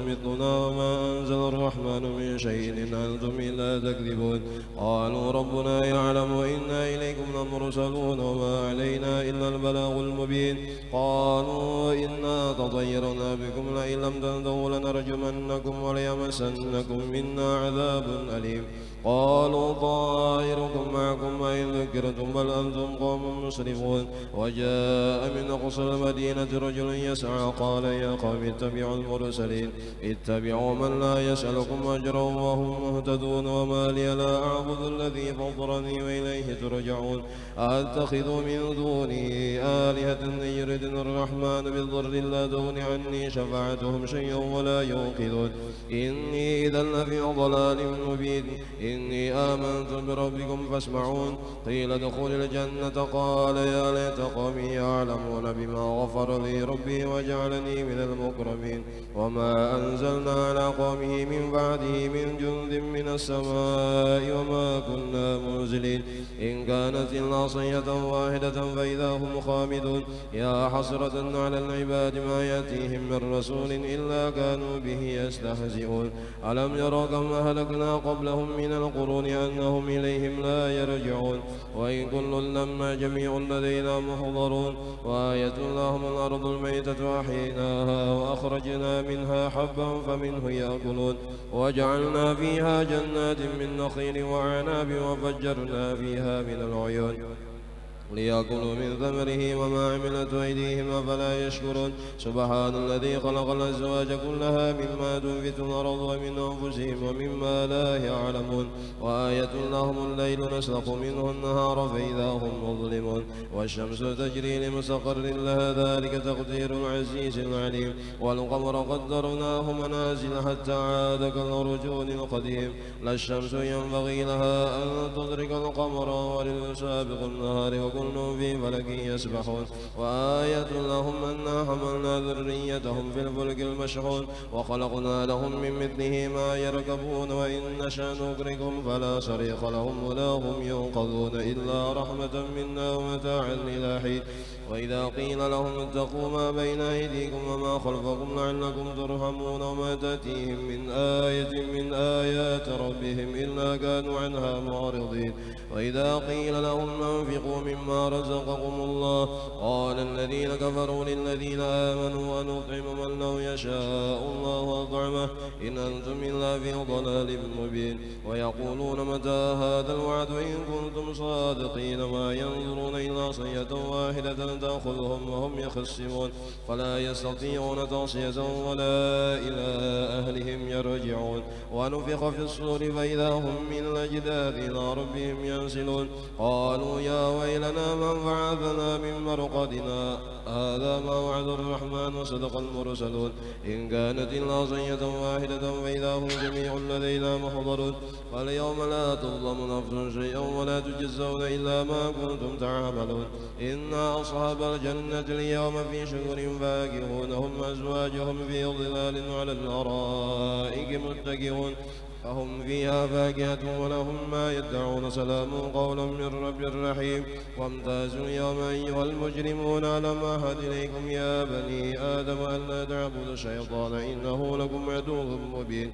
مثلنا وما أنزل الرحمن من شيء إن أنتم إلا تكذبون. قالوا ربنا يعلم وإنا إليكم لمرسلون وما علينا إلا البلاغ المبين. قالوا إنا تطيرنا بكم لئن لم تنتهوا لنرجمنكم وليمسنكم منا عذاب أليم. قالوا طائركم معكم أئن ذكرتم بل أنتم قوم مسرفون. وجاء من أقصى المدينة رجل يسعى قال يا قوم اتبعوا المرسلين اتبعوا من لا يسألكم أجرا وهم مهتدون. وما لي لا أعبد الذي فطرني وإليه ترجعون. أتخذ من دونه آلهة إن يردن الرحمن بالضر لا تغن عني شفاعتهم شيئا ولا ينقذون. إني إذا لفي ضلال مبين. إني آمنت بربكم فاسمعون. قيل ادخل الجنة قال يا ليت قومي يعلمون بما غفر لي ربي وجعلني من المكرمين. وما أنزلنا على قومه من بعده من جند من السماء وما كنا منزلين. إن كانت إلا صيحة واحدة فإذا هم خامدون. يا حسرة على العباد ما يأتيهم من رسول إلا كانوا به يستهزئون. ألم يروا كم أهلكنا قبلهم من القرون أنهم إليهم لا يرجعون. وإن كل لما جميع لدينا محضرون. وآية لهم الأرض الميتة أحييناها وأخرجنا منها حبا فمنه يأكلون. وجعلنا فيها جنات من نخيل وعناب وفجرنا فيها من العيون ليأكلوا من ثمره وما عملت أيديهم أفلا يشكرون. سبحان الذي خلق الأزواج كلها مما تنبت الأرض ومن أنفسهم ومما لا يعلمون. وآية لهم الليل نسلخ منه النهار فإذا هم مظلمون. والشمس تجري لمستقر لها ذلك تقدير العزيز العليم. والقمر قدرناه منازل حتى عاد كالعرجون القديم. لا الشمس ينبغي لها أن تدرك القمر وللسابق سابق النهار وكل في فلك يسبحون. وآية لهم أنا حملنا ذريتهم في الفلك المشحون وخلقنا لهم من مثله ما يركبون. وإن نشأ نغرقهم فلا صريخ لهم ولا هم ينقذون إلا رحمة منا ومتاعا إلى حين. وإذا قيل لهم اتقوا ما بين أيديكم وما خلفكم لعلكم ترحمون. وما تأتيهم من آية من آيات ربهم إلا كانوا عنها معرضين. وإذا قيل لهم أنفقوا مما رزقكم الله قال الذين كفروا للذين آمنوا أنطعم من لو يشاء الله أطعمه إن أنتم إلا في ضلال مبين. ويقولون متى هذا الوعد إن كنتم صادقين. ما ينظرون إلا صيحة واحدة تأخذهم وهم يخصمون فلا يستطيعون توصية ولا إلى أهلهم يرجعون. ونفخ في الصور فإذا هم من الأجداث إلى ربهم ينسلون. قالوا يا ويلنا من بعثنا من مرقدنا هذا ما وعد الرحمن وصدق المرسلون. إن كانت إلا صيحة واحدة فإذا هم جميع لدينا محضرون. فاليوم لا تظلم نفس شيئا ولا تجزون إلا ما كنتم تعملون. إنا أصحاب الجنة اليوم في شكر فاكهون هم أزواجهم في ظلال على الأرائك متكئون فهم فيها فاكهة ولهم ما يدعون. سلام قولا من رب رحيم. وامتازوا اليوم أيها المجرمون ألم أعهد إليكم يا بني آدم ألا تعبدوا الشيطان إنه لكم عدو مبين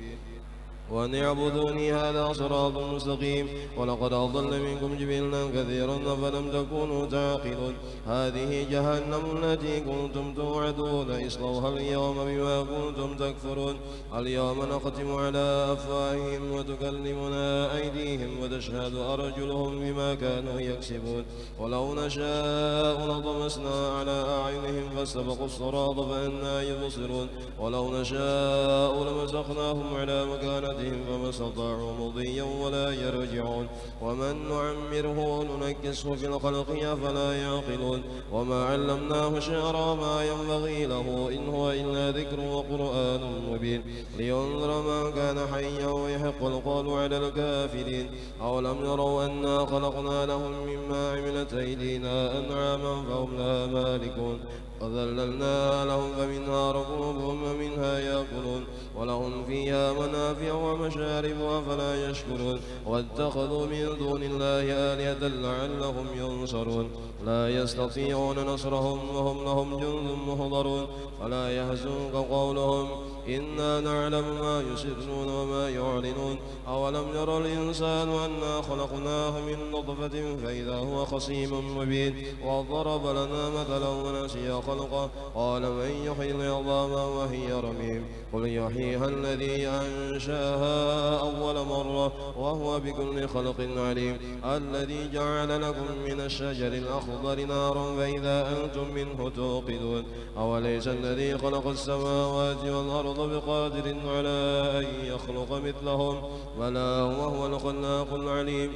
وأن اعبدوني هذا صراط مستقيم. ولقد أضل منكم جبلا كثيرا فلم تكونوا تعقلون. هذه جهنم التي كنتم توعدون اصلوها اليوم بما كنتم تكفرون. اليوم نختم على أفواههم وتكلمنا أيديهم وتشهد أرجلهم بما كانوا يكسبون. ولو نشاء لطمسنا على أعينهم فاستبقوا الصراط فأنى يبصرون. ولو نشاء لمسخناهم على مكانتهم فما استطاعوا مضيا ولا يرجعون. ومن نعمره ننكسه في الخلق أفلا يعقلون. وما علمناه شعرا ما ينبغي له إن هو إلا ذكر وقرآن مبين لينذر من كان حيا ويحق القول على الكافرين. أولم يروا أنا خلقنا لهم مما عملت أيدينا أنعاما فهم لها مالكون وذللناها لهم فمنها ركوبهم ومنها يأكلون ولهم فيها منافع ومشاربها فلا يشكرون واتخذوا من دون الله آلهة لعلهم ينصرون لا يستطيعون نصرهم وهم لهم جند محضرون فلا يحزنك قولهم إنا نعلم ما يسرون وما يعلنون أولم ير الإنسان أنا خلقناه من نطفة فإذا هو خصيم مبين وضرب لنا مثلا ونسي خلقه قال من يحيي العظام وهي رميم قل يحييها الذي أنشاها أول مرة وهو بكل خلق عليم الذي جعل لكم من الشجر الأخضر نارا فإذا أنتم منه توقدون أوليس الذي خلق السماوات والأرض بقادر على أن يخلق مثلهم بلى وهو الخلاق العليم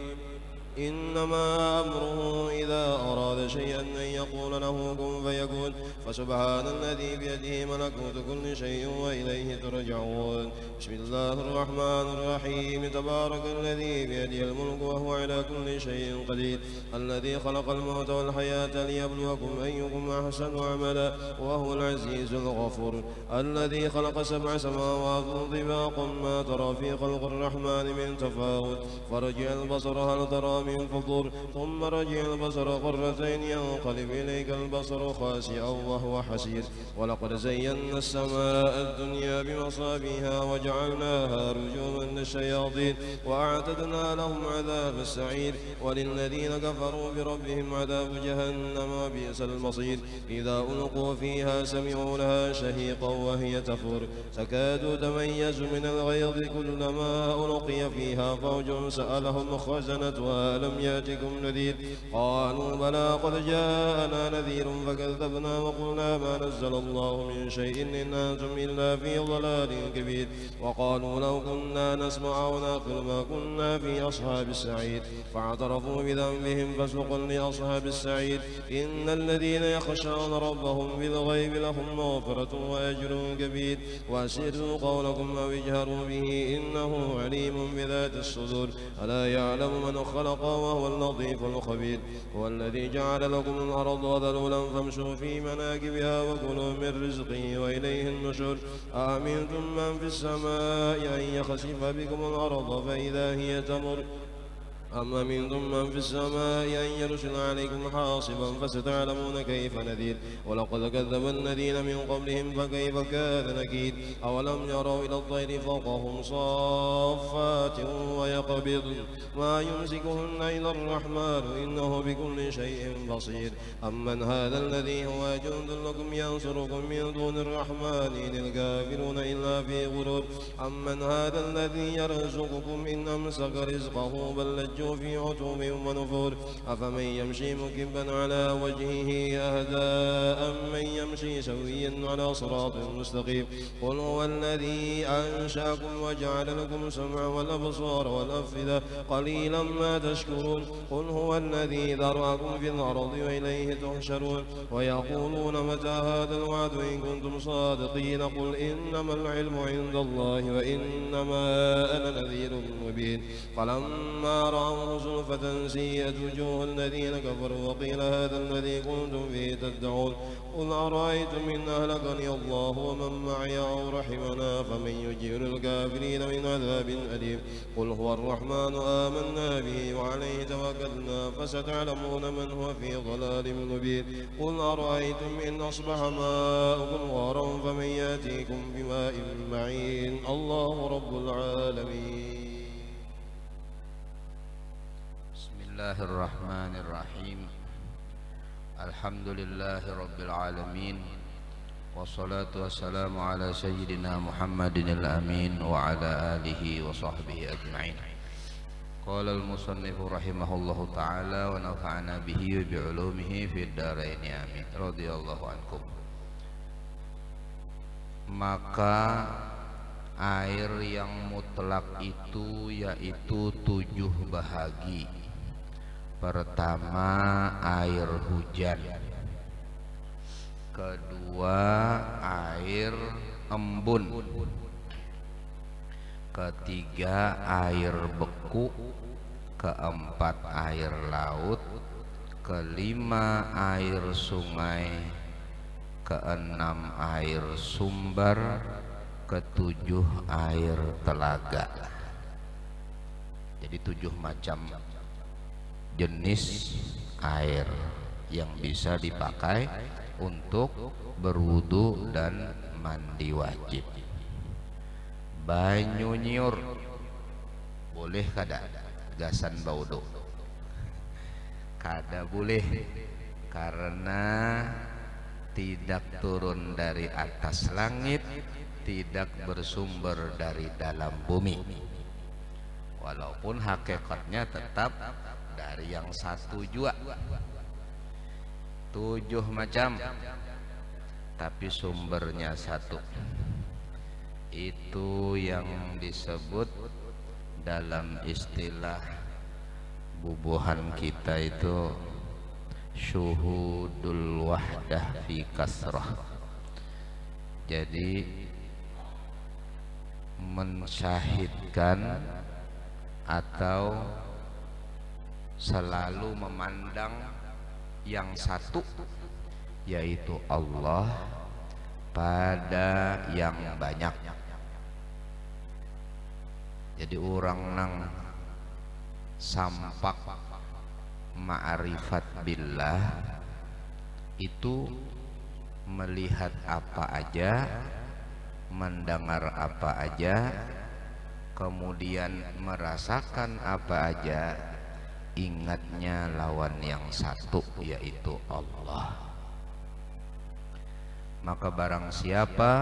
إنما أمره إذا أراد شيئا أن يقول له كن فيكون فسبحان الذي بيده ملكوت كل شيء وإليه ترجعون بسم الله الرحمن الرحيم تبارك الذي بيده الملك وهو على كل شيء قدير الذي خلق الموت والحياة ليبلوكم أيكم أحسن عملا وهو العزيز الغفور الذي خلق 7 سماوات طباقا ما ترى في خلق الرحمن من تفاوت فرجع البصر هل ترى من فطور ثم رجع البصر قرتين ينقلب إليك البصر خاسئا وهو حسير ولقد زينا السماء الدنيا بمصابيها وجعلناها رجوما للشياطين وأعتدنا لهم عذاب السعير وللذين كفروا بربهم عذاب جهنم وبئس المصير إذا ألقوا فيها سمعوا لها شهيقا وهي تفور تكاد تميز من الغيظ كلما ألقي فيها فوج سألهم خزنتها ألم يأتكم نذير قالوا بلى قد جاءنا نذير فكذبنا وقلنا ما نزل الله من شيء إن أنتم إلا في ضلال كبير وقالوا لو كنا نسمع ونعقل ما كنا في أصحاب السعير فاعترفوا بذنبهم فسحقا لأصحاب السعير إن الذين يخشون ربهم بالغيب لهم مغفرة وأجر كبير وأسروا قولكم أو اجهروا به إنه عليم بذات الصدور ألا يعلم من خلق وهو اللطيف الخبير هو الذي جعل لكم الأرض ذلولا فامشوا في مناكبها وكلوا من رزقه وإليه النشور أأمنتم من في السماء أن يخسف بكم الأرض فإذا هي تمر أم أمنتم من في السماء أن يرسل عليكم حاصبا فستعلمون كيف نذير ولقد كذب الذين من قبلهم فكيف كان نكير أولم يروا إلى الطير فوقهم صافات ويقبضن ما يمسكهن إلا الرحمن إنه بكل شيء بصير أمن هذا الذي هو جند لكم ينصركم من دون الرحمن إن الكافرون إلا في غرور أمن هذا الذي يرزقكم إن أمسك رزقه بل لجوا في عتو ونفور أفمن يمشي مكبا على وجهه أهدى أمن يمشي سويا على صراط مستقيم قل هو الذي أنشأكم وجعل لكم السمع والأبصار والأفئدة قليلا ما تشكرون قل هو الذي ذرأكم في الأرض وإليه تحشرون ويقولون متى هذا الوعد إن كنتم صادقين قل إنما العلم عند الله وإنما أنا نذير مبين فلما رأوا زلفة سيئت وجوه الذين كفروا وقيل هذا الذي كنتم فيه تدعون قل أرأيتم إن أهلكني الله ومن معي أو رحمنا فمن يجير الكافرين من عذاب أليم قل هو الرحمن آمنا به وعليه توكلنا فستعلمون من هو في ضلال مبين قل أرأيتم إن أصبح ماؤكم غورا فمن يأتيكم بماء معين الله رب العالمين. بسم الله الرحمن الرحيم الحمد لله رب العالمين والصلاة والسلام على سيدنا محمد الأمين وعلى آله وصحبه أجمعين. قال المصنف رحمه الله تعالى ونفعنا به بعلومه في الدارين آمين رضي الله عنكم. Maka air yang mutlak itu yaitu 7 bahagi. Pertama air hujan, kedua air embun, ketiga air beku, keempat air laut, kelima air sungai, keenam air sumber, ketujuh air telaga. Jadi 7 macam jenis air yang bisa dipakai untuk berwudu dan mandi wajib. Banyu nyiur boleh kada gasan baudo? Kada boleh, karena tidak turun dari atas langit, tidak bersumber dari dalam bumi, walaupun hakikatnya tetap dari yang satu jua. 7 macam tapi sumbernya satu. Itu yang disebut dalam istilah bubuhan kita itu syuhudul wahdah fi kasrah. Jadi mensyahidkan atau selalu memandang yang satu, yaitu Allah, pada yang banyak. Jadi orang nang sampak ma'rifat billah itu melihat apa aja, mendengar apa aja, kemudian merasakan apa aja, ingatnya lawan yang satu, yaitu Allah. Maka barang siapa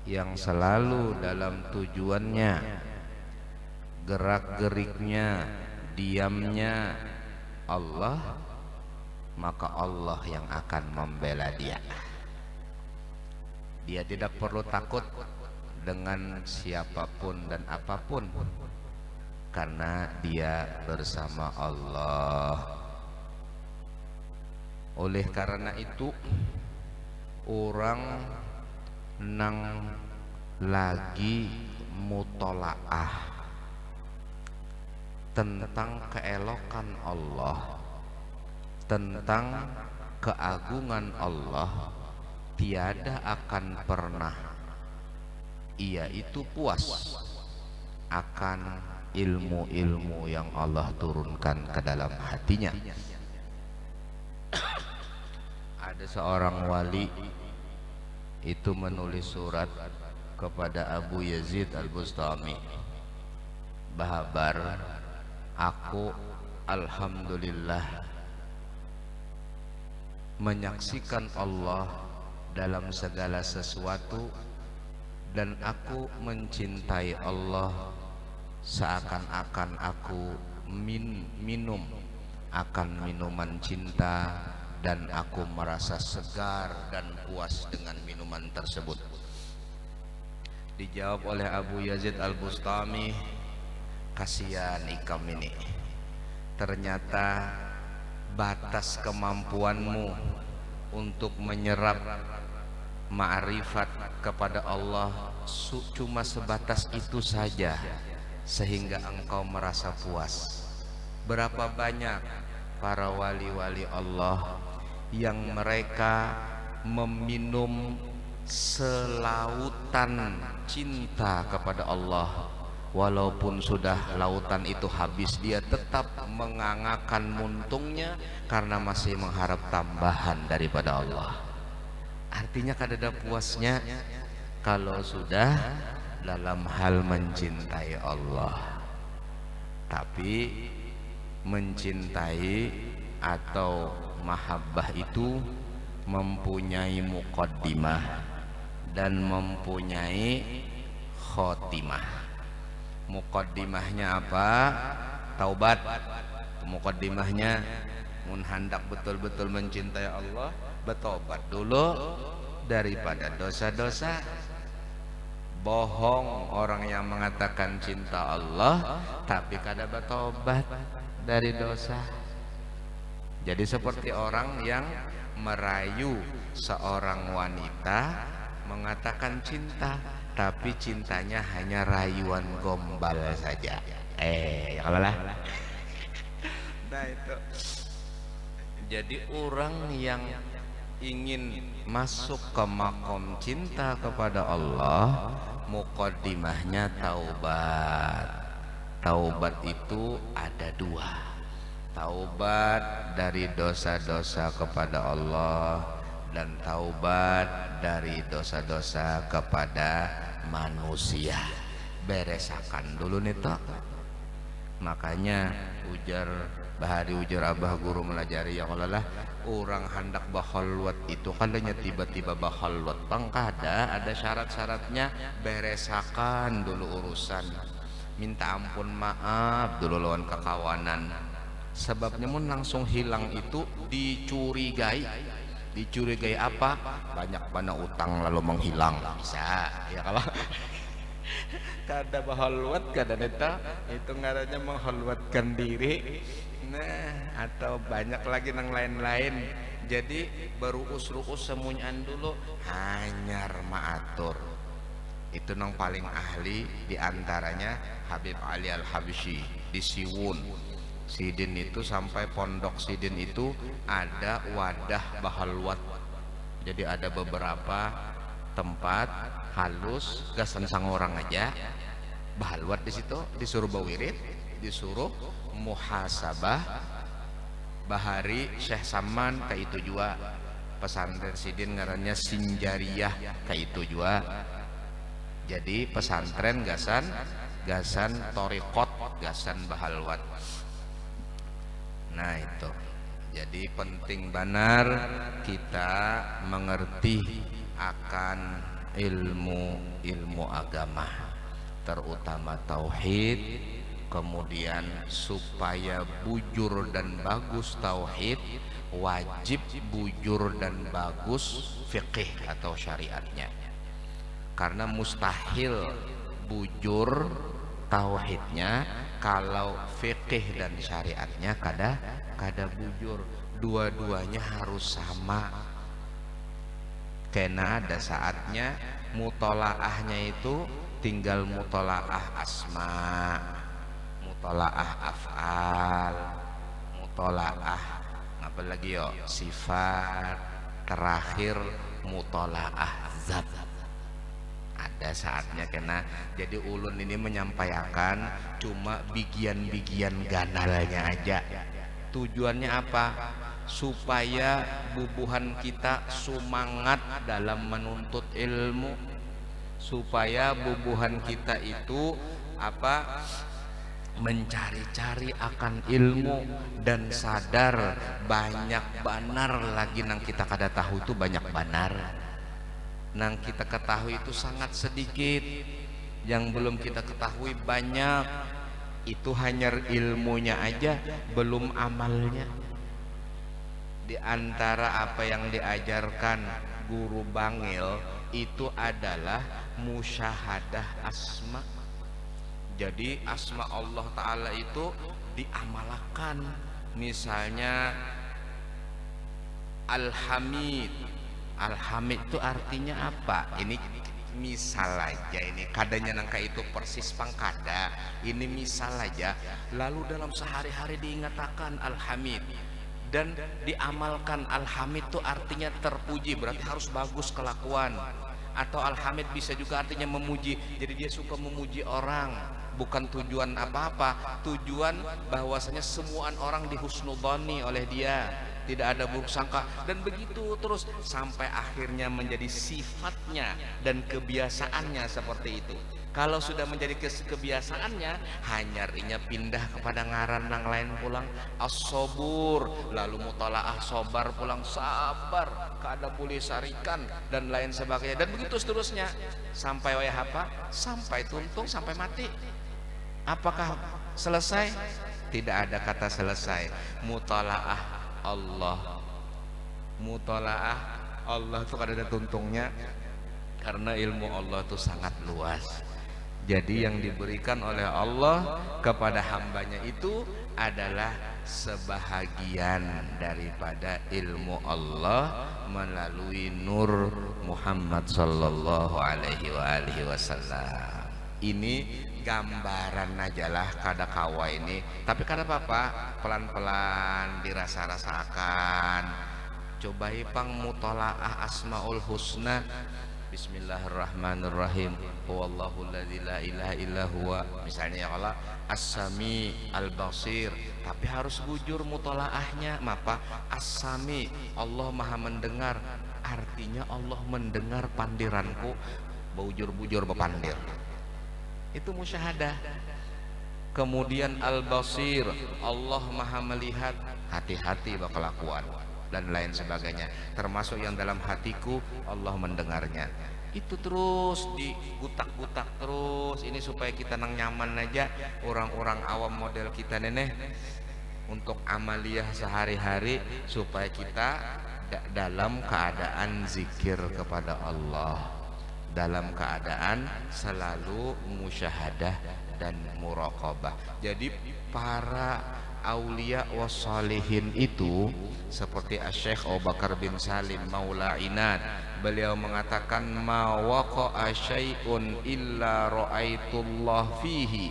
yang selalu dalam tujuannya, gerak-geriknya, diamnya Allah, maka Allah yang akan membela dia. Dia tidak perlu takut dengan siapapun dan apapun, karena dia bersama Allah. Oleh karena itu, orang nang lagi mutolaah tentang keelokan Allah, tentang keagungan Allah, tiada akan pernah ia itu puas akan ilmu-ilmu yang Allah turunkan ke dalam hatinya. Ada seorang wali itu menulis surat kepada Abu Yazid Al-Bustami, "Bahabar, aku alhamdulillah menyaksikan Allah dalam segala sesuatu, dan aku mencintai Allah seakan-akan aku minum akan minuman cinta, dan aku merasa segar dan puas dengan minuman tersebut." Dijawab oleh Abu Yazid Al-Bustami, "Kasihan ikam ini, ternyata batas kemampuanmu untuk menyerap ma'rifat kepada Allah cuma sebatas itu saja, sehingga engkau merasa puas. Berapa banyak para wali-wali Allah yang mereka meminum selautan cinta kepada Allah, walaupun sudah lautan itu habis, dia tetap mengangakan muntungnya karena masih mengharap tambahan daripada Allah." Artinya kadada puasnya kalau sudah dalam hal mencintai Allah. Tapi mencintai atau mahabbah itu mempunyai muqaddimah dan mempunyai khotimah. Muqaddimahnya apa? Taubat. Muqaddimahnya mun hendak betul-betul mencintai Allah, bertobat dulu daripada dosa-dosa. Bohong orang yang mengatakan cinta Allah tapi kada bertobat dari dosa. Jadi seperti orang yang merayu seorang wanita mengatakan cinta, tapi cintanya hanya rayuan gombal saja. Kalau lah. Nah itu. Jadi orang yang ingin masuk ke makom cinta kepada Allah, muqaddimahnya taubat. Taubat itu ada dua, taubat dari dosa-dosa kepada Allah dan taubat dari dosa-dosa kepada manusia. Beresakan dulu nih toh. Makanya ujar bahari ujar abah guru melajari ya Allah lah, orang hendak bahalwat itu kadanya tiba-tiba bahalwat bang ada syarat-syaratnya. Beresakan dulu urusan, minta ampun maaf dulu lawan kekawanan. Sebabnya mun langsung hilang itu dicurigai. Dicurigai apa? Banyak mana utang lalu menghilang, bisa ya kalau kada bahalwat kada neta itu ngarannya menghalwatkan diri. Nah, atau banyak lagi yang lain-lain. Jadi baru usruus semunyan dulu hanyar maatur. Itu nang paling ahli diantaranya Habib Ali Al-Habsyi di Siwun. Sidin itu sampai pondok Sidin itu ada wadah bahalwat. Jadi ada beberapa tempat halus gasan sang orang aja bahalwat di situ, disuruh bawirid, disuruh muhasabah. Bahari Syekh Saman kayak itu juga, pesantren Sidin ngarannya Sinjariyah kayak itu juga. Jadi pesantren gasan torikot, gasan bahalwat. Nah itu, jadi penting benar kita mengerti akan ilmu agama, terutama tauhid. Kemudian supaya bujur dan bagus tauhid, wajib bujur dan bagus fiqih atau syariatnya. Karena mustahil bujur tauhidnya kalau fiqih dan syariatnya kada bujur. Dua-duanya harus sama. Karena ada saatnya mutolaahnya itu tinggal mutolaah asma, mutolaah af'al, mutolaah apalagi yo sifat, terakhir mutolaah zat. Ada saatnya kena. Jadi ulun ini menyampaikan cuma bigian-bigian ganalnya aja. Tujuannya apa? Supaya bubuhan kita semangat dalam menuntut ilmu, supaya bubuhan kita itu apa? Mencari-cari akan ilmu dan sadar banyak benar lagi nang kita kada tahu itu banyak benar. Nang kita ketahui itu sangat sedikit, yang belum kita ketahui banyak. Itu hanya ilmunya aja, belum amalnya. Di antara apa yang diajarkan guru Bangil itu adalah musyahadah asma. Jadi asma Allah Ta'ala itu diamalkan. Misalnya Al-Hamid. Al-Hamid itu artinya apa? Ini misal aja, ini kadanya nangka itu persis pangkada. Ini misal aja. Lalu dalam sehari-hari diingatkan Al-Hamid dan diamalkan. Al-Hamid itu artinya terpuji, berarti harus bagus kelakuan. Atau Al-Hamid bisa juga artinya memuji, jadi dia suka memuji orang. Bukan tujuan apa-apa, tujuan bahwasanya semua orang dihusnudhani oleh dia, tidak ada buruk sangka, dan begitu terus sampai akhirnya menjadi sifatnya dan kebiasaannya seperti itu. Kalau sudah menjadi kebiasaannya, hanyarinya pindah kepada ngaran yang lain pulang as-sobur, lalu mutalaah sobar pulang sabar, kada boleh sarikan dan lain sebagainya, dan begitu seterusnya sampai wayah apa? Sampai tuntung, sampai mati. Apakah selesai? Tidak ada kata selesai. Mutalaah Allah, mutalaah Allah itu kada ada tuntungnya, karena ilmu Allah itu sangat luas. Jadi yang diberikan oleh Allah kepada hambanya itu adalah sebahagian daripada ilmu Allah melalui nur Muhammad sallallahu alaihi wasallam. Ini gambaran aja lah kada kawa ini, tapi kada apa-apa, pelan-pelan dirasa-rasakan. cobai pang mutalaah asmaul husna. Bismillahirrahmanirrahim. Huwallahu alladzi la ilaha illa huwa. Misalnya ya Allah As-Sami Al-Basir, tapi harus bujur mutalaahnya. Mapa? As-Sami, Allah Maha mendengar. Artinya Allah mendengar pandiranku, bujur-bujur bepandir. Itu musyahadah. Kemudian Al-Basir, Allah Maha melihat, hati-hati bakal dan lain sebagainya, termasuk yang dalam hatiku Allah mendengarnya. Itu terus digutak-gutak terus, ini supaya kita nang nyaman aja. Orang-orang awam model kita neneh untuk amaliyah sehari-hari, supaya kita dalam keadaan zikir kepada Allah, dalam keadaan selalu musyahadah dan muraqabah. Jadi para aulia wassalihin itu seperti Syekh Abu Bakar bin Salim Maula Inad, beliau mengatakan ma waqa'a syai'un illa ra'aitullah fihi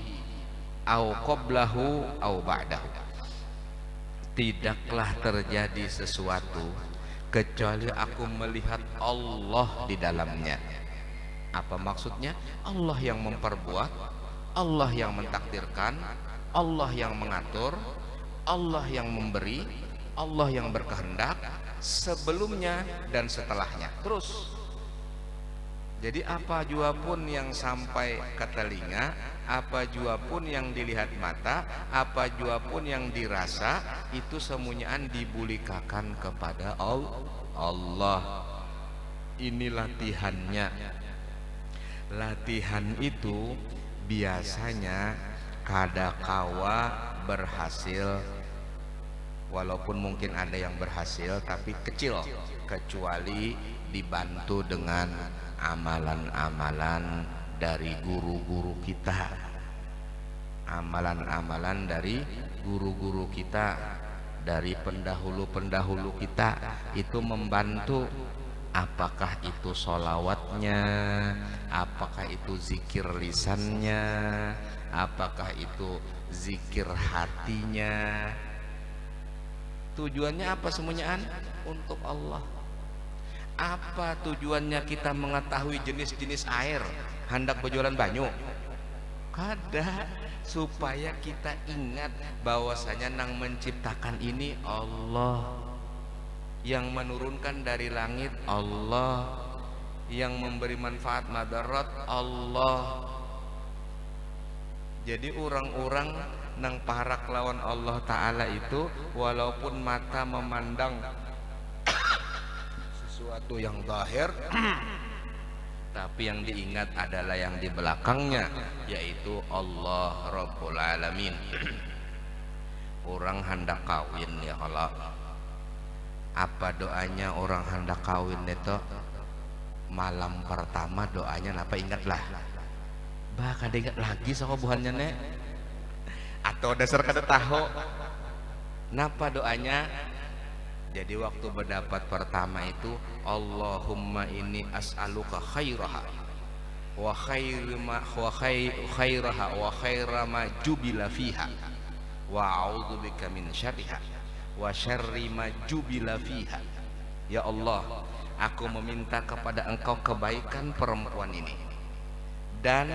au qablahu au ba'dahu. Tidaklah terjadi sesuatu kecuali aku melihat Allah di dalamnya. Apa maksudnya? Allah yang memperbuat, Allah yang mentakdirkan, Allah yang mengatur, Allah yang memberi, Allah yang berkehendak sebelumnya dan setelahnya. Terus. Jadi apa jua pun yang sampai ke telinga, apa jua pun yang dilihat mata, apa jua pun yang dirasa, itu semuanya dibulikakan kepada Allah. Ini latihannya. Latihan itu biasanya kadakawa berhasil, walaupun mungkin ada yang berhasil tapi kecil, kecuali dibantu dengan amalan-amalan dari guru-guru kita, amalan-amalan dari guru-guru kita, dari pendahulu-pendahulu kita, itu membantu. Apakah itu sholawatnya, apakah itu zikir lisannya, apakah itu zikir hatinya. Tujuannya apa semuanya? Untuk Allah. Apa tujuannya kita mengetahui jenis-jenis air hendak berjualan banyu? Kada, supaya kita ingat bahwasanya nang menciptakan ini Allah, yang menurunkan dari langit Allah, yang memberi manfaat madarat Allah. Jadi orang-orang nang parak lawan Allah Ta'ala itu, walaupun mata memandang sesuatu yang zahir, tapi yang diingat adalah yang di belakangnya, yaitu Allah Rabbul Alamin. Orang hendak kawin ya Allah, apa doanya orang hendak kawin itu? Malam pertama doanya apa? Ingatlah. Bah kada ingat lagi sama buhannya nek, atau dasar kada tahu napa doanya. Jadi waktu berdapat pertama itu, Allahumma inni as'aluka khairaha wa khairaha wa khaira ma jubila fiha wa a'udzubika min syarriha wa syarri ma jubila fiha. Ya Allah, aku meminta kepada Engkau kebaikan perempuan ini dan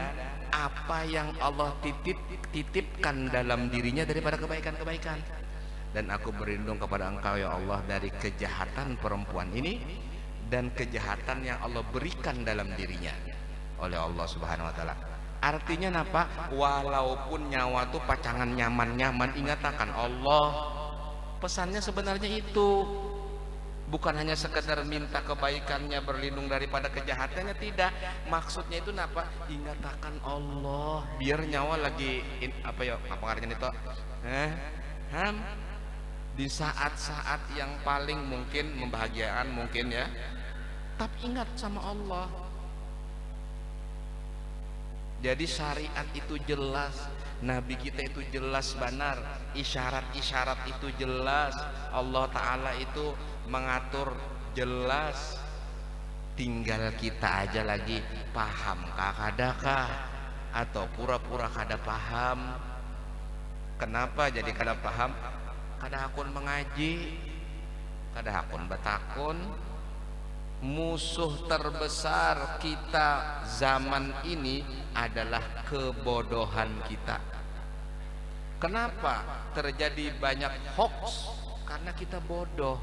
apa yang Allah titipkan dalam dirinya daripada kebaikan-kebaikan, dan aku berlindung kepada Engkau ya Allah dari kejahatan perempuan ini dan kejahatan yang Allah berikan dalam dirinya oleh Allah Subhanahu wa taala. Artinya apa? Walaupun nyawa tuh pacangan nyaman-nyaman, ingatakan Allah. Pesannya sebenarnya itu bukan hanya sekedar minta kebaikannya, berlindung daripada kejahatannya, tidak. Maksudnya itu napa? Ingatakan Allah biar nyawa lagi apa ya, apa artinya itu? Di saat-saat yang paling mungkin membahagiakan mungkin ya, tapi ingat sama Allah. Jadi syariat itu jelas, Nabi kita itu jelas benar, isyarat-isyarat itu jelas, Allah Ta'ala itu mengatur jelas. Tinggal kita aja lagi pahamkah kadakah, atau pura-pura kada paham. Kenapa jadi kada paham? Kada akun mengaji, Kadahakun batakun, musuh terbesar kita zaman ini adalah kebodohan kita. Kenapa terjadi banyak hoax? Karena kita bodoh,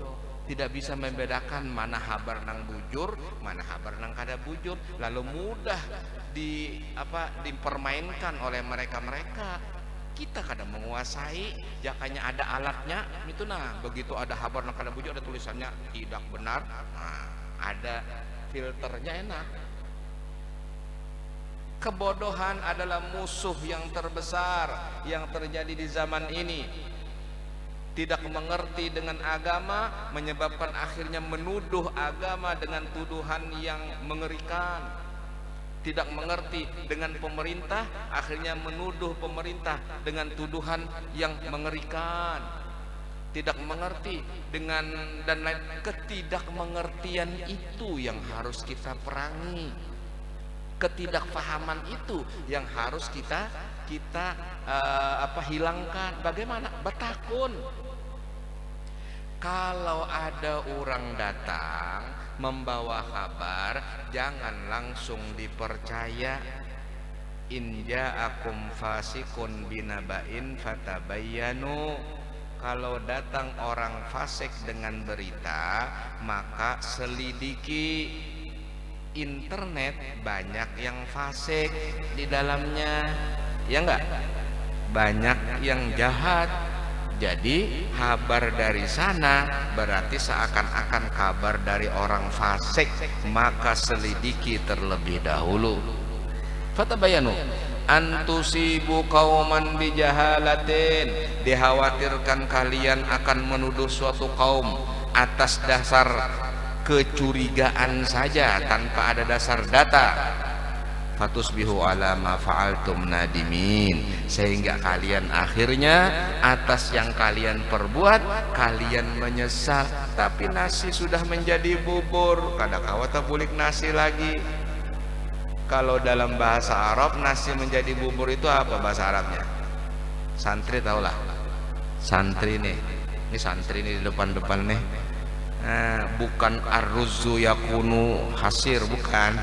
tidak bisa membedakan mana habar nang bujur, mana habar nang kada bujur, lalu mudah dipermainkan oleh mereka. Kita kadang menguasai, jakanya ada alatnya itu. Nah, begitu ada habar nang kada bujur, ada tulisannya tidak benar, nah, ada filternya enak. Kebodohan adalah musuh yang terbesar yang terjadi di zaman ini. Tidak mengerti dengan agama menyebabkan akhirnya menuduh agama dengan tuduhan yang mengerikan. Tidak mengerti dengan pemerintah, akhirnya menuduh pemerintah dengan tuduhan yang mengerikan. Tidak mengerti dengan dan lain. Ketidakmengertian itu yang harus kita perangi. Ketidakfahaman itu yang harus kita hilangkan. Bagaimana? Batakun. Kalau ada orang datang membawa kabar, jangan langsung dipercaya. In ja'akum fasikun binaba'in fatabayyanu. Kalau datang orang fasik dengan berita, maka selidiki. Internet banyak yang fasik di dalamnya, ya enggak? Banyak yang jahat. Jadi kabar dari sana berarti seakan-akan kabar dari orang fasik, maka selidiki terlebih dahulu. Fatabayanu antusibu qauman bijahalatin. Dikhawatirkan kalian akan menuduh suatu kaum atas dasar kecurigaan saja tanpa ada dasar data. Fatusbihu ala ma fa'altum nadimin, sehingga kalian akhirnya atas yang kalian perbuat kalian menyesal. Tapi nasi sudah menjadi bubur, kada kawata bulik nasi lagi. Kalau dalam bahasa Arab nasi menjadi bubur itu apa bahasa Arabnya? Santri tahulah. Santri nih. Ini santri nih di depan-depan nih. Bukan arruzu yakunu hasir, bukan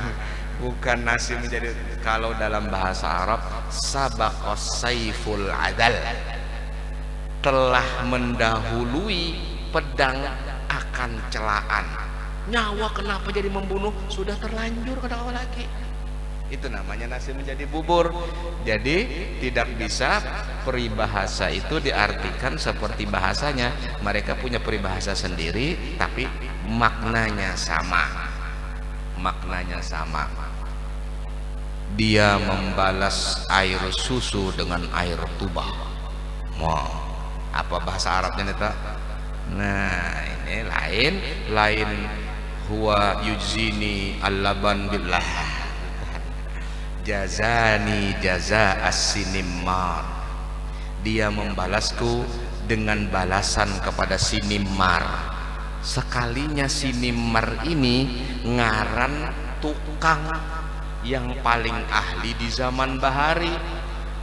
nasi menjadi. Kalau dalam bahasa Arab sabaqas saiful adal, telah mendahului pedang akan celaan. Nyawa kenapa jadi membunuh? Sudah terlanjur, kada awal lagi. Itu namanya nasi menjadi bubur. Jadi tidak bisa peribahasa itu diartikan seperti bahasanya. Mereka punya peribahasa sendiri, tapi maknanya sama. Maknanya sama. Dia membalas air susu dengan air tuba. Wow. Apa bahasa Arabnya neta? Nah, ini lain huwa yujzini al-laban billah. Jazani jaza as-sinimar. Dia membalasku dengan balasan kepada sinimar. Sekalinya sinimar ini ngaran tukang yang paling ahli di zaman bahari.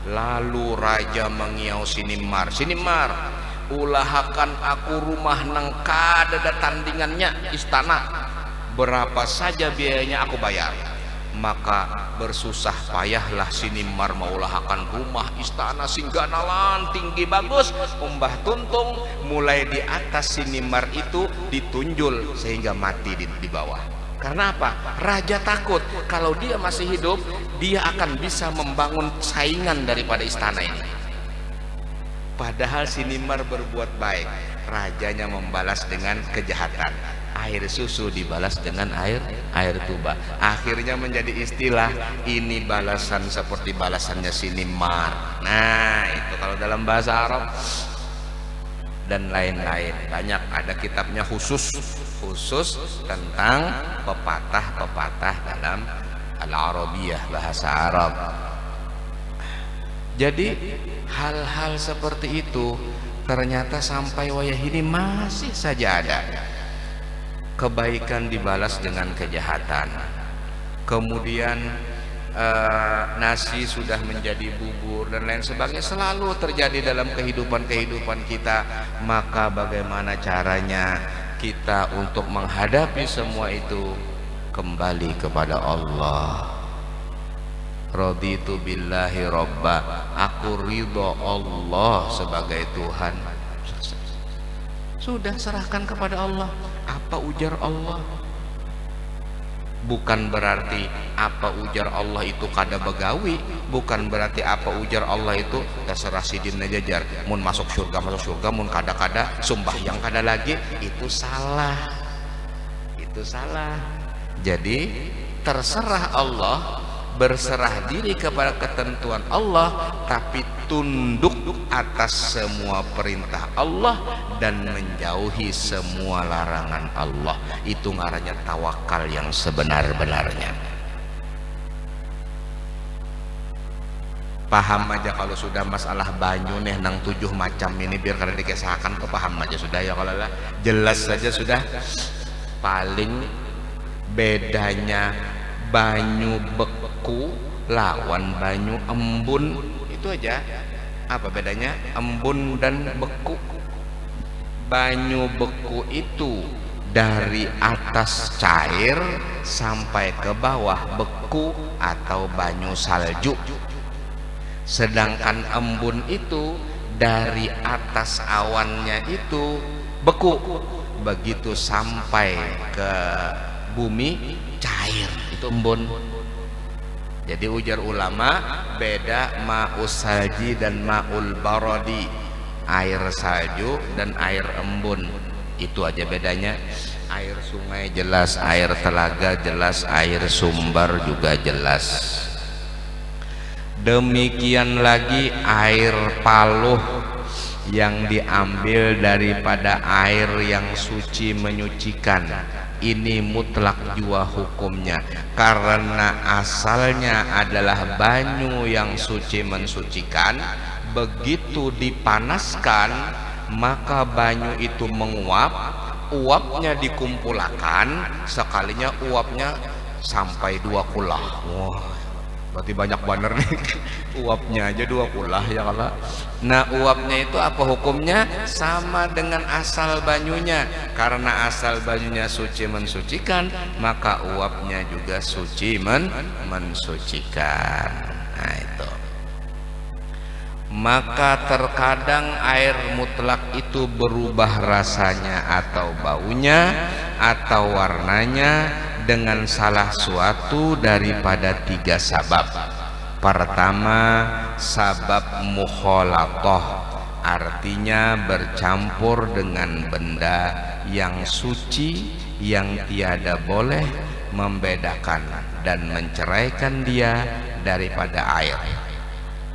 Lalu raja mengiau sinimar, sinimar, ulahakan aku rumah nang kada ada tandingannya, istana. Berapa saja biayanya aku bayar. Maka bersusah payahlah sinimar maulahakan rumah istana singganalan tinggi bagus, umbah tuntung. Mulai di atas sinimar itu ditunjul sehingga mati di bawah. Karena apa? Raja takut kalau dia masih hidup, dia akan bisa membangun saingan daripada istana ini. Padahal sinimar berbuat baik, rajanya membalas dengan kejahatan. Air susu dibalas dengan air tuba. Akhirnya menjadi istilah, ini balasan seperti balasannya sinimar. Nah, itu kalau dalam bahasa Arab. Dan lain-lain banyak, ada kitabnya khusus tentang pepatah-pepatah dalam Al-Arabiyah, bahasa Arab. Jadi hal-hal seperti itu ternyata sampai wayah ini masih saja ada. Kebaikan dibalas dengan kejahatan. Kemudian nasi sudah menjadi bubur dan lain sebagainya, selalu terjadi dalam kehidupan kita. Maka bagaimana caranya kita untuk menghadapi semua itu kembali kepada Allah. Raditu billahi robba, aku ridho Allah sebagai Tuhan. Sudah serahkan kepada Allah. Apa ujar Allah? Bukan berarti apa ujar Allah itu kada begawi, bukan berarti apa ujar Allah itu terserah sidin jajar, mun masuk surga, mun kada sembahyang kada lagi. Itu salah, itu salah. Jadi terserah Allah, berserah diri kepada ketentuan Allah, tapi tunduk atas semua perintah Allah dan menjauhi semua larangan Allah. Itu ngarannya tawakal yang sebenar-benarnya. Paham aja kalau sudah masalah banyu nih nang 7 macam ini, biar kada dikesahkan, paham aja sudah ya. Kalau lah jelas saja sudah. Paling bedanya banyu beku lawan banyu embun, itu aja. Apa bedanya embun dan beku? Banyu beku itu dari atas cair sampai ke bawah beku atau banyu salju. Sedangkan embun itu dari atas awannya itu beku, begitu sampai ke bumi cair, itu embun. Jadi ujar ulama, beda ma'us salji dan ma'ul barodi, air salju dan air embun. Itu aja bedanya. Air sungai jelas, air telaga jelas, air sumber juga jelas. Demikian lagi air paluh yang diambil daripada air yang suci menyucikan. Ini mutlak jua hukumnya, karena asalnya adalah banyu yang suci mensucikan. Begitu dipanaskan maka banyu itu menguap, uapnya dikumpulkan, sekalinya uapnya sampai 2 kulah. Wah, berarti banyak bener nih. Uapnya aja 2 kulah ya kalau. Nah, uapnya itu apa hukumnya? Sama dengan asal banyunya. Karena asal banyunya suci mensucikan, maka uapnya juga suci mensucikan. Nah itu. Maka terkadang air mutlak itu berubah rasanya atau baunya atau warnanya dengan salah suatu daripada 3 sabab. Pertama, sabab mukhalatoh, artinya bercampur dengan benda yang suci yang tiada boleh membedakan dan menceraikan dia daripada air,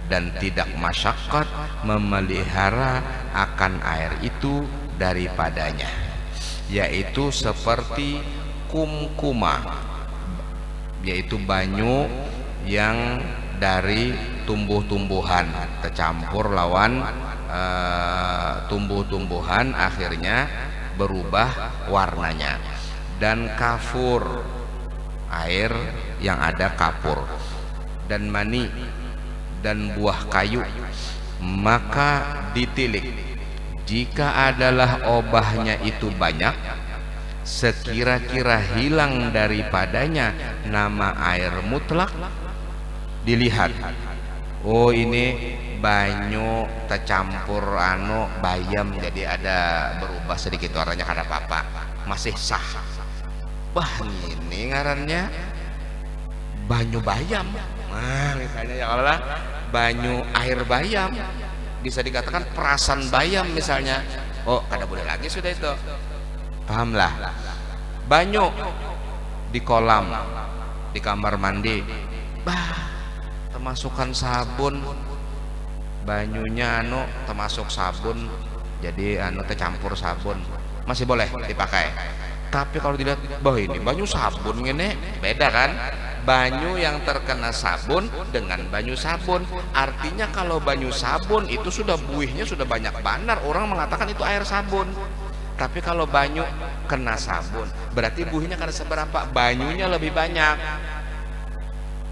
dan tidak masyaqqat memelihara akan air itu daripadanya, yaitu seperti kumkuma, yaitu banyu yang dari tumbuh-tumbuhan tercampur lawan tumbuh-tumbuhan, akhirnya berubah warnanya. Dan kafur, air yang ada kapur, dan mani dan buah kayu, maka ditilik. Jika adalah obahnya itu banyak, sekira-kira hilang daripadanya nama air mutlak, dilihat, oh ini banyu tercampur bayam, jadi ada berubah sedikit warnanya, kada apa-apa, masih sah. Wah, ini ngarannya banyu bayam. Nah, misalnya ya kalau lah banyu air bayam, bisa dikatakan perasan bayam misalnya. Oh, kada boleh lagi sudah itu. Pahamlah. Banyu di kolam, di kamar mandi, termasukkan sabun, banyunya termasuk sabun, jadi tercampur sabun, masih boleh dipakai. Tapi kalau dilihat, bah ini banyu sabun ini, beda kan? Banyu yang terkena sabun dengan banyu sabun. Artinya kalau banyu sabun itu sudah buihnya sudah banyak banar, orang mengatakan itu air sabun. Tapi kalau banyu kena sabun, berarti buihnya kada seberapa, banyunya lebih banyak.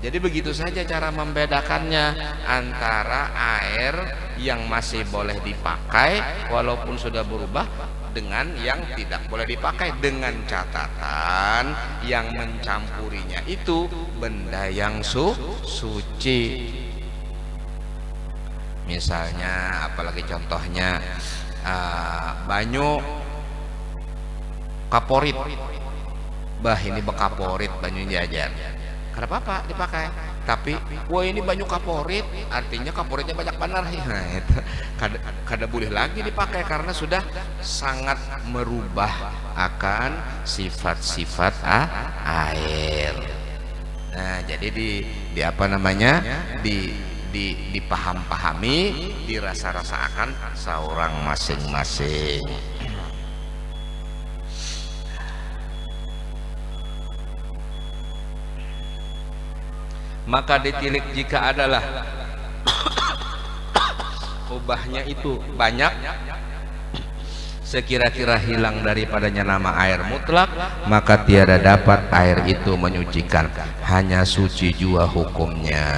Jadi begitu saja cara membedakannya antara air yang masih boleh dipakai walaupun sudah berubah dengan yang tidak boleh dipakai, dengan catatan yang mencampurinya itu benda yang suci. Misalnya apalagi contohnya banyu kaporit, bah ini bekaporit banyu jajan, kada apa dipakai. Tapi wah ini banyu kaporit, artinya kaporitnya banyak benar. Nah itu kada boleh lagi dipakai karena sudah sangat merubah akan sifat-sifat air. Nah jadi di apa namanya dipaham-pahami, dirasa-rasakan seorang masing-masing. Maka ditilik jika adalah ubahnya itu banyak, sekira-kira hilang daripadanya nama air mutlak, maka tiada dapat air itu menyucikan, hanya suci jua hukumnya.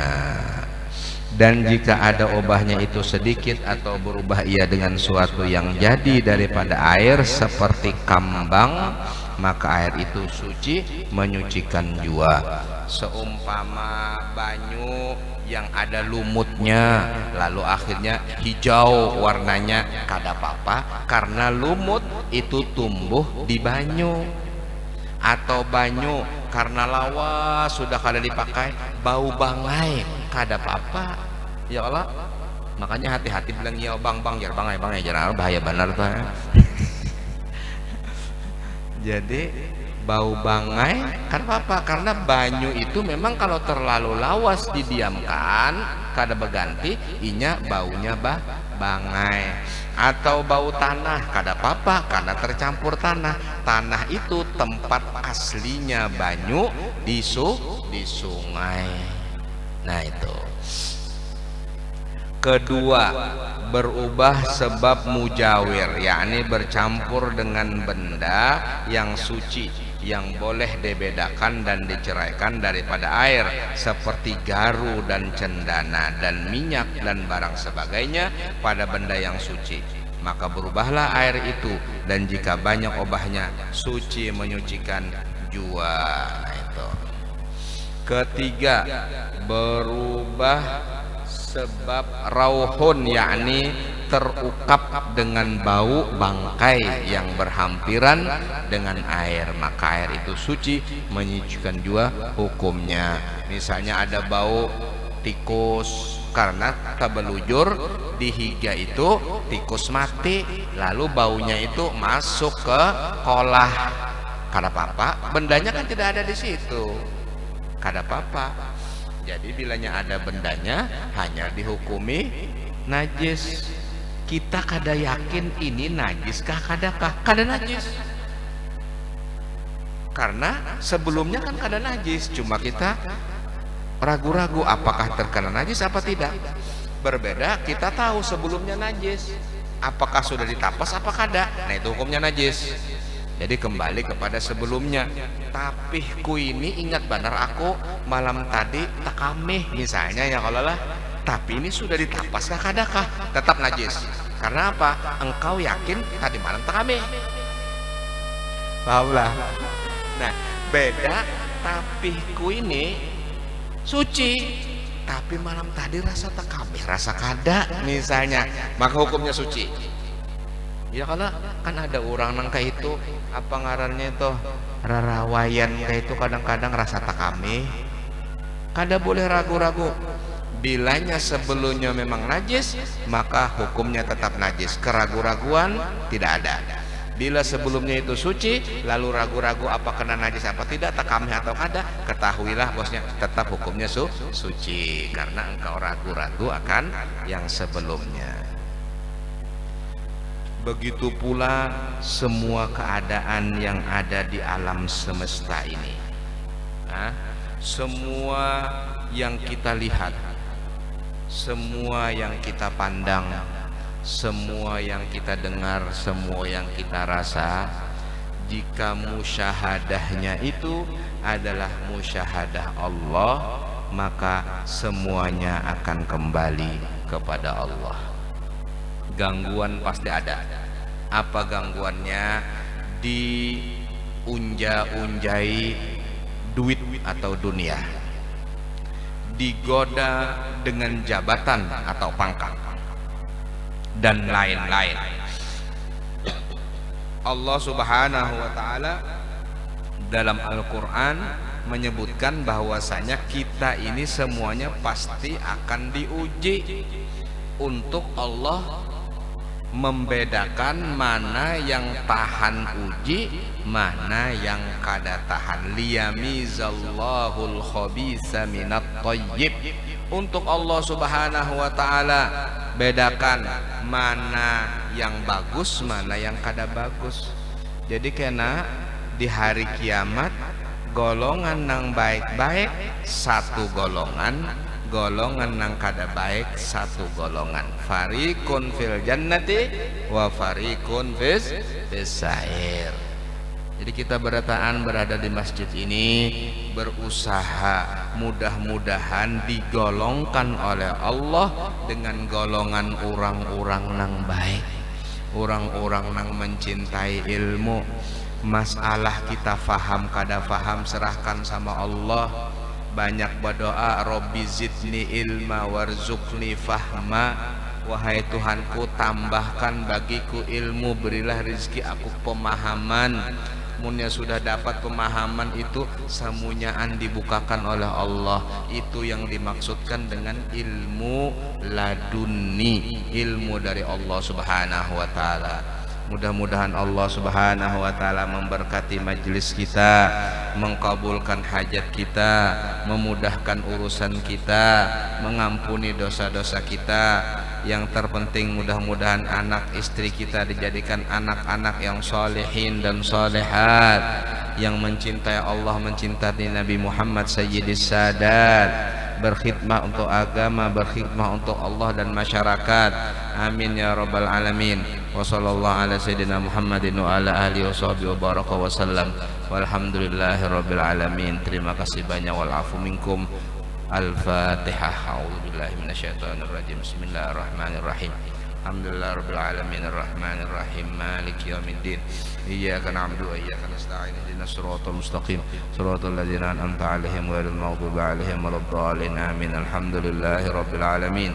Dan jika ada ubahnya itu sedikit atau berubah ia dengan suatu yang jadi daripada air seperti kambang, maka air itu suci menyucikan jua. Seumpama banyu yang ada lumutnya lalu akhirnya hijau warnanya, kada apa-apa karena lumut itu tumbuh di banyu. Atau banyu karena lawas sudah kada dipakai bau bangai, kada apa-apa ya Allah. Makanya hati-hati bilang ya bang jar bangai jangan, bahaya benar tuh. Jadi bau bangai kan apa? Karena banyu itu memang kalau terlalu lawas didiamkan kada berganti inya baunya bangai. Atau bau tanah kada apa-apa karena tercampur tanah. Tanah itu tempat aslinya banyu di sungai. Nah itu. Kedua, berubah sebab mujawir, yakni bercampur dengan benda yang suci yang boleh dibedakan dan diceraikan daripada air, seperti garu dan cendana dan minyak dan barang sebagainya pada benda yang suci, maka berubahlah air itu, dan jika banyak ubahnya suci menyucikan jua. Nah itu. Ketiga, berubah sebab rauhun, yakni terukap dengan bau bangkai yang berhampiran dengan air, maka air itu suci menyucikan jua hukumnya. Misalnya ada bau tikus karena tabelujur di higa itu tikus mati, lalu baunya itu masuk ke kolah, kada apa-apa, bendanya kan tidak ada di situ, kada apa-apa. Jadi bilanya ada bendanya hanya dihukumi najis. Kita kada yakin ini najis kah kadakah? Kada najis. Karena sebelumnya kan kada najis, cuma kita ragu-ragu apakah terkena najis apa tidak. Berbeda kita tahu sebelumnya najis, apakah sudah ditapas apa kada. Nah itu hukumnya najis. Jadi kembali kepada sebelumnya. Tapi ku ini ingat benar aku malam tadi takameh misalnya ya kalau lah. Tapi ini sudah ditapas kah kadakah? Tetap najis. Karena apa? Engkau yakin tadi malam takameh. Pahamlah. Nah beda. Tapi ku ini suci, tapi malam tadi rasa takameh, rasa kada misalnya, maka hukumnya suci. Ya kalau kan ada orang nangka itu apa ngarannya itu rarawayan kayak itu kadang-kadang rasa takame, kada boleh ragu-ragu. Bilanya sebelumnya memang najis, maka hukumnya tetap najis, keragu-raguan tidak ada. Bila sebelumnya itu suci, lalu ragu-ragu apa kena najis apa tidak, takame atau kada, ketahuilah bosnya tetap hukumnya suci, karena engkau ragu-ragu akan yang sebelumnya. Begitu pula semua keadaan yang ada di alam semesta ini, semua yang kita lihat, semua yang kita pandang, semua yang kita dengar, semua yang kita rasa, jika musyahadahnya itu adalah musyahadah Allah, maka semuanya akan kembali kepada Allah. Gangguan pasti ada, Apa gangguannya? Diunja-unjai duit atau dunia, digoda dengan jabatan atau pangkat, dan lain-lain. Allah Subhanahu wa ta'ala dalam Al-Quran menyebutkan bahwasanya kita ini semuanya pasti akan diuji. Untuk Allah membedakan mana yang tahan uji, mana yang kada tahan. Liyamizallahul khabisa minat thayyib. Untuk Allah Subhanahu wa ta'ala bedakan mana yang bagus, mana yang kada bagus. Jadi kena di hari kiamat golongan nang baik-baik satu golongan, golongan nang kada baik satu golongan. Fariqun fil jannati wa fariqun fis sa'ir. Jadi kita berada di masjid ini berusaha mudah-mudahan digolongkan oleh Allah dengan golongan orang-orang nang baik, orang-orang nang mencintai ilmu. Masalah kita faham kada faham serahkan sama Allah. Banyak berdoa, Robbi zidni ilma warzuqni fahma. Wahai Tuhanku, tambahkan bagiku ilmu, berilah rezeki aku pemahaman. Munnya sudah dapat pemahaman itu, semuanyaan dibukakan oleh Allah. Itu yang dimaksudkan dengan ilmu laduni, ilmu dari Allah Subhanahu wa ta'ala. Mudah-mudahan Allah Subhanahu wa ta'ala memberkati majelis kita, mengkabulkan hajat kita, memudahkan urusan kita, mengampuni dosa-dosa kita. Yang terpenting mudah-mudahan anak istri kita dijadikan anak-anak yang solehin dan solehat, yang mencintai Allah, mencintai Nabi Muhammad Sayyidis Sadat, berkhidmah untuk agama, berkhidmah untuk Allah dan masyarakat. Amin ya rabbal alamin. Wa sallallahu ala sayyidina Muhammadin wa ala alihi wa sahbihi wa baraka wa sallam. Walhamdulillahi rabbil alamin. Terima kasih banyak. Wal afu minkum. Al-Fatihah. A'udzubillahi minasyaitonir rajim. Bismillahirrahmanirrahim. Alhamdulillah rabbil alamin arrahmanir rahim maliki yaumiddin. Iyyaka na'budu wa iyyaka nasta'in. Ihdinas siratal mustaqim. Siratal ladzina an'amta 'alaihim ghairil maghdubi 'alaihim waladdallin. Amin. Alhamdulillahi rabbil alamin.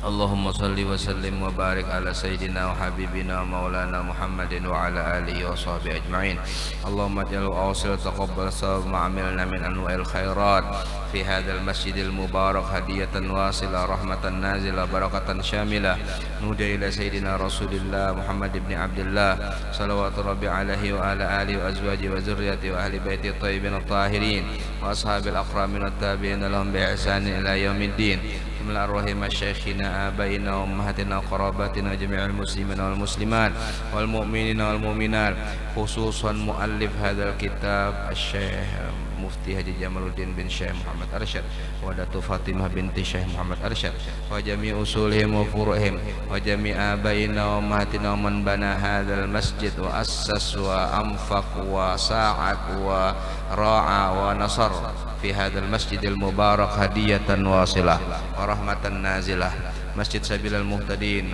Allahumma salli wa sallim wa barik ala sayyidina wa habibina wa maulana Muhammadin wa ala alihi wa sahbihi ajma'in. Allahumma ij'alhu awsil taqabbal sawab ma'amilna min anwa'il khairat fi hadzal masjidil mubarak hadiyatan wasila rahmatan nazila barakatan syamilah nuda ila sayyidina Rasulillah Muhammad ibn Abdullah salawatu rabbi alaihi wa ala alihi wa azwaji wa zurriyyati wa ahli baiti thayyibin at-tahirin wa ashabil akramin at-tabi'in lahum bi ihsanin ila yaumiddin. Bismillahirrahmanirrahim. Masyayikhina, abaina, ummahatina, qarabatina, jami'al muslimina wal muslimat wal mu'minina wal mu'minat, khususan muallif hadzal kitab Asy-Syaikh Mufti Haji Jamaluddin bin Syekh Muhammad Arsyad wa Datu Fatimah binti Syekh Muhammad Arsyad wa jami' usulihim wa furu'ihim wa jami' abaina wa ummahatina wa man bana hadzal masjid wa assas wa anfaq wa sa'at wa ra'a wa nasar fi hadzal masjidil mubarak hadiyatan wasilah wa rahmatan nazilah Masjid Sabilal Muhtadin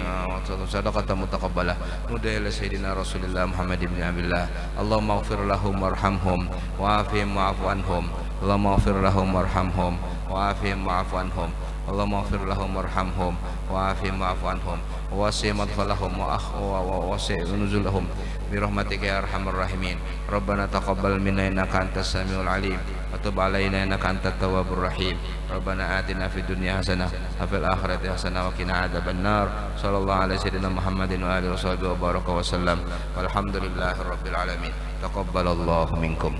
sadaqatan mutaqabbalah nuda ila sayyidina Rasulillah Muhammad ibn Abdullah. Allahumma ighfir lahum warhamhum wa'afihim wa'fu anhum. Allahumma ighfir lahum warhamhum wa'afihim wa'fu anhum. Allahumma ighfir lahum warhamhum wa'afihim wa'fu anhum wasi' madkhalahum wa wasi' nuzulahum bi rahmatika ya arhamar rahimin. Rabbana taqabbal minna innaka antas samiul alim wa tub alaina innaka antat tawwabur rahim. Rabbana atina fid dunya hasanah wa fil akhirati hasanah wa qina adzaban nar. Sallallahu alaihi sayyidina Muhammadin wa alihi wa sahbihi wa baraka wa sallam. Walhamdulillahi rabbil alamin. Taqabbalallahu minkum.